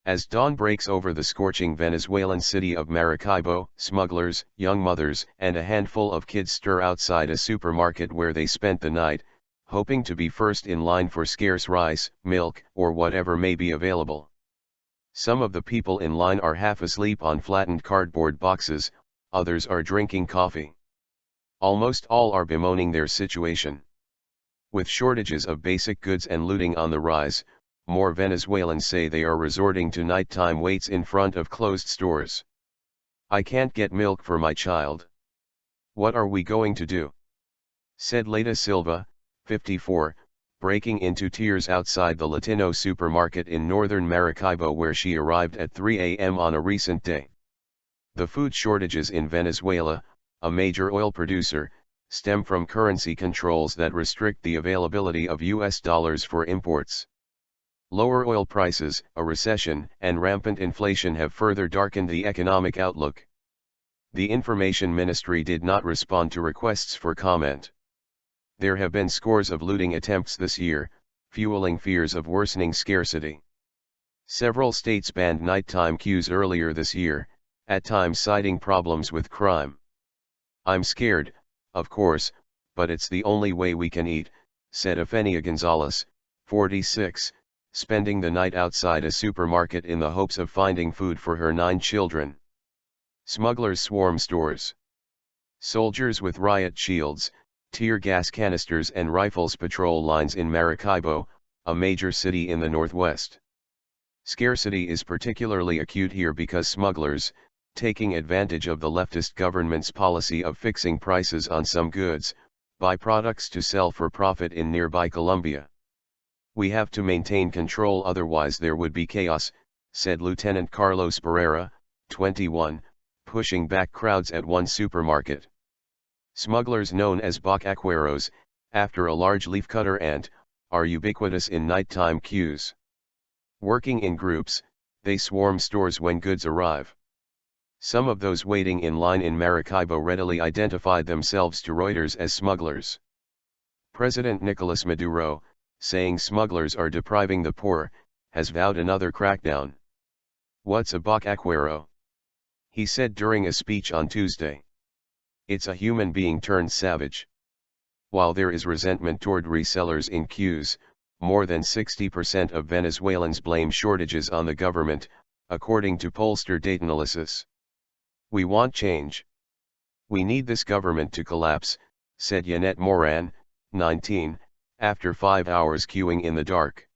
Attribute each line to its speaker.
Speaker 1: As dawn breaks over the scorching Venezuelan city of Maracaibo, smugglers, young mothers, and a handful of kids stir outside a supermarket where they spent the night, hoping to be first in line for scarce rice, milk, or whatever may be available. Some of the people in line are half asleep on flattened cardboard boxes, others are drinking coffee. Almost all are bemoaning their situation. With shortages of basic goods and looting on the rise, more Venezuelans say they are resorting to nighttime waits in front of closed stores. "I can't get milk for my child. What are we going to do?" said Leida Silva, 54, breaking into tears outside the Latino supermarket in northern Maracaibo where she arrived at 3 a.m. on a recent day. The food shortages in Venezuela, a major oil producer, stem from currency controls that restrict the availability of US dollars for imports. Lower oil prices, a recession, and rampant inflation have further darkened the economic outlook. The Information Ministry did not respond to requests for comment. There have been scores of looting attempts this year, fueling fears of worsening scarcity. Several states banned nighttime queues earlier this year, at times citing problems with crime. "I'm scared, of course, but it's the only way we can eat," said Efenia Gonzalez, 46, spending the night outside a supermarket in the hopes of finding food for her 9 children. Smugglers swarm stores. Soldiers with riot shields, tear gas canisters and rifles patrol lines in Maracaibo, a major city in the northwest. Scarcity is particularly acute here because smugglers, taking advantage of the leftist government's policy of fixing prices on some goods, buy products to sell for profit in nearby Colombia. "We have to maintain control, otherwise there would be chaos," said Lieutenant Carlos Pereira, 21, pushing back crowds at one supermarket. Smugglers known as bocaqueros, after a large leafcutter ant, are ubiquitous in nighttime queues. Working in groups, they swarm stores when goods arrive. Some of those waiting in line in Maracaibo readily identified themselves to Reuters as smugglers. President Nicolas Maduro, saying smugglers are depriving the poor, has vowed another crackdown. "What's a bocaquero?" he said during a speech on Tuesday. "It's a human being turned savage." While there is resentment toward resellers in queues, more than 60% of Venezuelans blame shortages on the government, according to pollster Datanalysis. "We want change. We need this government to collapse," said Yanette Moran, 19, after 5 hours queuing in the dark.